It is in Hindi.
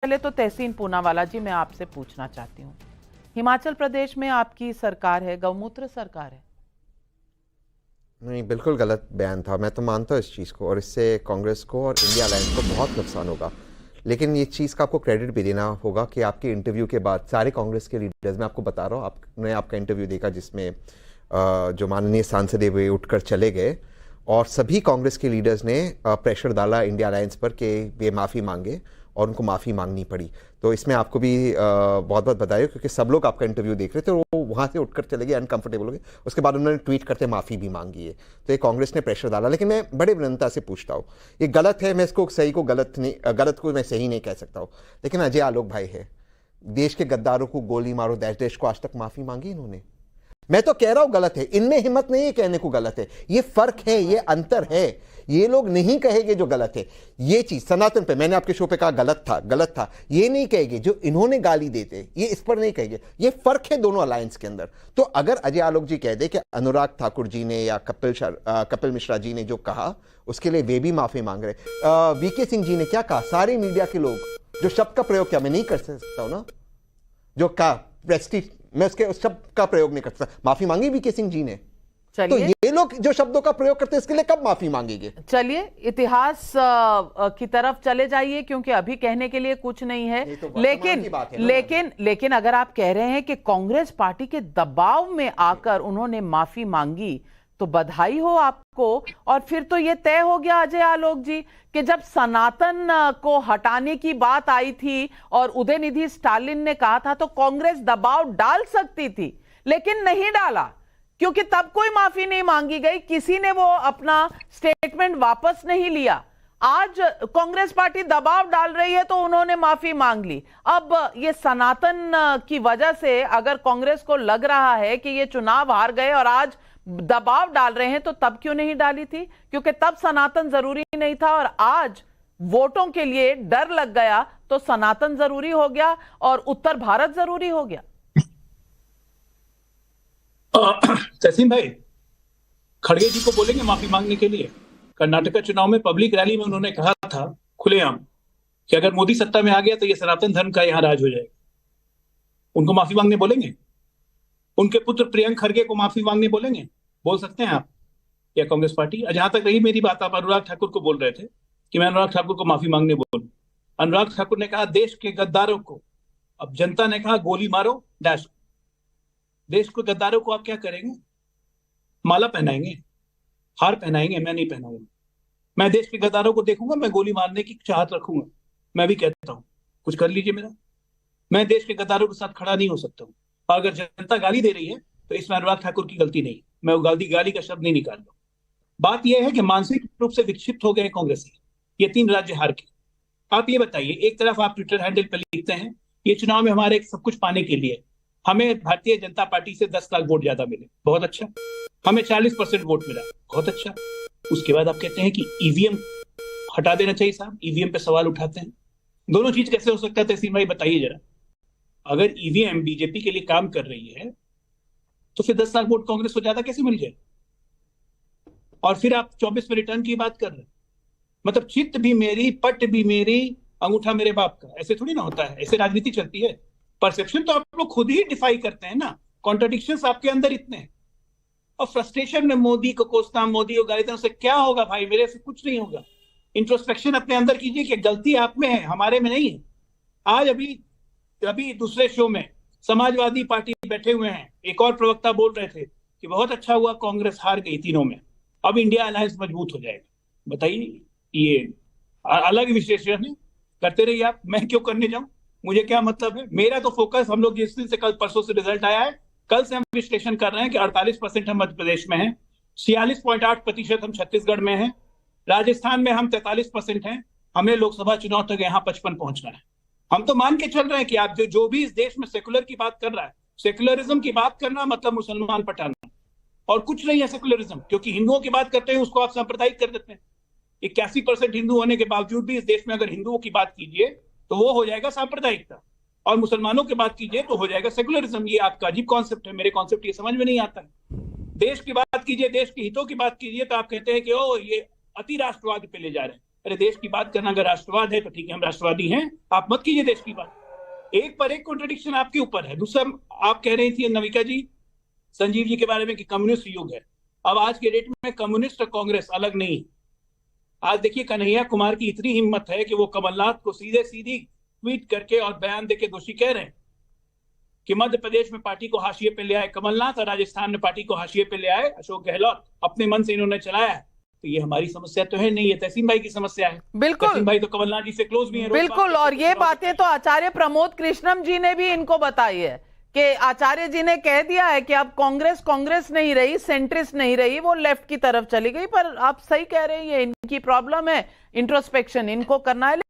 पहले तो तहसीन पूनावाला जी, मैं आपसे पूछना चाहती हूँ, हिमाचल प्रदेश में आपकी सरकार है, गौमूत्र सरकार है। नहीं, बिल्कुल गलत बयान था। मैं तो मानता हूँ इस चीज़ को, और इससे कांग्रेस को और इंडिया अलायंस को बहुत नुकसान होगा। लेकिन ये चीज़ का आपको क्रेडिट भी देना होगा कि आपके इंटरव्यू के बाद सारे कांग्रेस के लीडर्स, मैं आपको बता रहा हूँ, आपने आपका इंटरव्यू देखा जिसमें जो माननीय सांसद वे उठकर चले गए, और सभी कांग्रेस के लीडर्स ने प्रेशर डाला इंडिया अलायंस पर कि वे माफ़ी मांगे, और उनको माफ़ी मांगनी पड़ी। तो इसमें आपको भी बहुत बहुत बधाई हो, क्योंकि सब लोग आपका इंटरव्यू देख रहे थे, वो वहाँ से उठकर चले गए, अनकंफर्टेबल हो गए। उसके बाद उन्होंने ट्वीट करते माफ़ी भी मांगी है। तो ये कांग्रेस ने प्रेशर डाला। लेकिन मैं बड़े विनम्रता से पूछता हूँ, ये गलत है, मैं इसको सही को गलत नहीं, गलत को मैं सही नहीं कह सकता हूँ, लेकिन अजय आलोक भाई है, देश के गद्दारों को गोली मारो देश को, आज तक माफ़ी मांगी इन्होंने? मैं तो कह रहा हूं गलत है, इनमें हिम्मत नहीं है कहने को गलत है। ये फर्क है, ये अंतर है। ये लोग नहीं कहेंगे जो गलत है। ये चीज सनातन पे मैंने आपके शो पे कहा गलत था, गलत था, ये नहीं कहेंगे। जो इन्होंने गाली देते ये इस पर नहीं कहेंगे। ये फर्क है दोनों अलायंस के अंदर। तो अगर अजय आलोक जी कह दे कि अनुराग ठाकुर जी ने या कपिल मिश्रा जी ने जो कहा उसके लिए वे भी माफी मांग रहे। वीके सिंह जी ने क्या कहा, सारे मीडिया के लोग जो शब्द का प्रयोग किया, मैं नहीं कर सकता हूं ना, जो कहा प्रेस्टीज, मैं उसके उस शब्द का प्रयोग नहीं कर सकता, माफी मांगी वीके सिंह जी ने। तो ये लोग जो शब्दों का प्रयोग करते हैं इसके लिए कब माफी मांगेंगे? चलिए इतिहास की तरफ चले जाइए, क्योंकि अभी कहने के लिए कुछ नहीं है। तो लेकिन अगर आप कह रहे हैं कि कांग्रेस पार्टी के दबाव में आकर उन्होंने माफी मांगी, तो बधाई हो आपको। और फिर तो ये तय हो गया अजय आलोक जी कि जब सनातन को हटाने की बात आई थी और उदयनिधि स्टालिन ने कहा था, तो कांग्रेस दबाव डाल सकती थी, लेकिन नहीं डाला, क्योंकि तब कोई माफी नहीं मांगी गई, किसी ने वो अपना स्टेटमेंट वापस नहीं लिया। आज कांग्रेस पार्टी दबाव डाल रही है तो उन्होंने माफी मांग ली। अब ये सनातन की वजह से अगर कांग्रेस को लग रहा है कि ये चुनाव हार गए और आज दबाव डाल रहे हैं, तो तब क्यों नहीं डाली थी? क्योंकि तब सनातन जरूरी नहीं था, और आज वोटों के लिए डर लग गया तो सनातन जरूरी हो गया और उत्तर भारत जरूरी हो गया। तहसीन भाई, खड़गे जी को बोलेंगे माफी मांगने के लिए। कर्नाटक चुनाव में पब्लिक रैली में उन्होंने कहा था खुलेआम कि अगर मोदी सत्ता में आ गया तो ये सनातन धर्म का यहां राज हो जाएगा। उनको माफी मांगने बोलेंगे? उनके पुत्र प्रियंक खड़गे को माफी मांगने बोलेंगे? बोल सकते हैं आप या कांग्रेस पार्टी? जहां तक रही मेरी बात, आप अनुराग ठाकुर को बोल रहे थे कि मैं अनुराग ठाकुर को माफी मांगने बोलूं। अनुराग ठाकुर ने कहा देश के गद्दारों को, अब जनता ने कहा गोली मारो डैश। देश के गद्दारों को आप क्या करेंगे? माला पहनाएंगे, हार पहनाएंगे? मैं नहीं पहनाऊंगा। मैं देश के गद्दारों को देखूंगा, मैं गोली मारने की चाहत रखूंगा। मैं भी कहता हूं कुछ कर लीजिए मेरा, मैं देश के गद्दारों के साथ खड़ा नहीं हो सकता हूं। और अगर जनता गाली दे रही है तो इसमें अनुराग ठाकुर की गलती नहीं, मैं वो गाली का शब्द नहीं निकाल रहा। बात यह है कि मानसिक रूप से विक्षिप्त हो गए कांग्रेसी, ये 3 राज्य हार के। आप ये बताइए, एक तरफ आप ट्विटर हैंडल पर लिखते हैं ये चुनाव में हमारे सब कुछ पाने के लिए हमें भारतीय जनता पार्टी से 10 लाख वोट ज्यादा मिले, बहुत अच्छा। हमें 40% वोट मिला, बहुत अच्छा। उसके बाद आप कहते हैं कि ईवीएम हटा देना चाहिए साहब, ईवीएम पे सवाल उठाते हैं। दोनों चीज कैसे हो सकता है तहसीन भाई, बताइए जरा। अगर ईवीएम बीजेपी के लिए काम कर रही है तो फिर 10 लाख वोट कांग्रेस को ज्यादा कैसे मिल जाए? और फिर आप 24 में रिटर्न की बात कर रहे हैं। मतलब चित्त भी मेरी, पट भी मेरी, अंगूठा मेरे बाप का, ऐसे थोड़ी ना होता है, ऐसे राजनीति चलती है। परसेप्शन तो आप लोग खुद ही डिफाई करते हैं ना, कॉन्ट्रडिक्शंस आपके अंदर इतने हैं। और फ्रस्ट्रेशन में मोदी को कोसना, मोदी को गाली देना, उससे क्या होगा भाई? मेरे से कुछ नहीं होगा। इंट्रोस्पेक्शन अपने अंदर कीजिए कि गलती आप में है, हमारे में नहीं है। आज अभी दूसरे शो में समाजवादी पार्टी बैठे हुए हैं, एक और प्रवक्ता बोल रहे थे कि बहुत अच्छा हुआ कांग्रेस हार गई तीनों में, अब इंडिया अलायंस मजबूत हो जाएगा। बताइए, ये अलग विश्लेषण है, करते रहिए आप, मैं क्यों करने जाऊं, मुझे क्या मतलब है? मेरा तो फोकस, हम लोग जिस दिन से कल परसों से रिजल्ट आया है, कल से हम विश्लेषण कर रहे हैं कि 48% हम मध्य प्रदेश में हैं, 46.8% हम छत्तीसगढ़ में हैं, राजस्थान में हम 43% हैं, हमें लोकसभा चुनाव तक यहाँ 55 पहुंचना है। हम तो मान के चल रहे हैं कि आप जो भी इस देश में सेकुलर की बात कर रहा है, सेकुलरिज्म की बात करना मतलब मुसलमान पटाना, और कुछ नहीं है सेकुलरिज्म। क्योंकि हिंदुओं की बात करते हैं उसको आप सांप्रदायिक कर देते हैं। 81% हिंदू होने के बावजूद भी इस देश में अगर हिंदुओं की बात कीजिए तो वो हो जाएगा सांप्रदायिकता, और मुसलमानों की बात कीजिए तो हो जाएगा सेकुलरिज्म। ये आपका अजीब कॉन्सेप्ट है, मेरे कॉन्सेप्ट ये समझ में नहीं आता है। देश की बात कीजिए, देश के हितों की बात कीजिए तो आप कहते हैं कि ओ ये अति राष्ट्रवाद पे ले जा रहे हैं। अरे देश की बात करना अगर राष्ट्रवाद है तो ठीक है, हम राष्ट्रवादी हैं, आप मत कीजिए देश की बात। एक पर एक कॉन्ट्रडिक्शन आपके ऊपर है। दूसरा, आप कह रही थी नविका जी संजीव जी के बारे में कि कम्युनिस्ट युग है। अब आज के डेट में कम्युनिस्ट और कांग्रेस अलग नहीं। आज देखिए कन्हैया कुमार की इतनी हिम्मत है कि वो कमलनाथ को सीधे सीधी ट्वीट करके और बयान देके दोषी कह रहे हैं कि मध्य प्रदेश में पार्टी को हाशिए पे ले आए कमलनाथ और राजस्थान में पार्टी को हाशिए पे ले आए अशोक गहलोत, अपने मन से इन्होंने चलाया है। तो ये हमारी समस्या तो है नहीं, ये तहसीन भाई की समस्या है। बिल्कुल तहसीन भाई तो कमलनाथ जी से क्लोज भी है। बिल्कुल, और ये बातें तो आचार्य प्रमोद कृष्णम जी ने भी इनको बताई है कि आचार्य जी ने कह दिया है कि अब कांग्रेस कांग्रेस नहीं रही, सेंट्रिस्ट नहीं रही, वो लेफ्ट की तरफ चली गई। पर आप सही कह रहे हैं, ये इनकी प्रॉब्लम है, इंट्रोस्पेक्शन इनको करना है।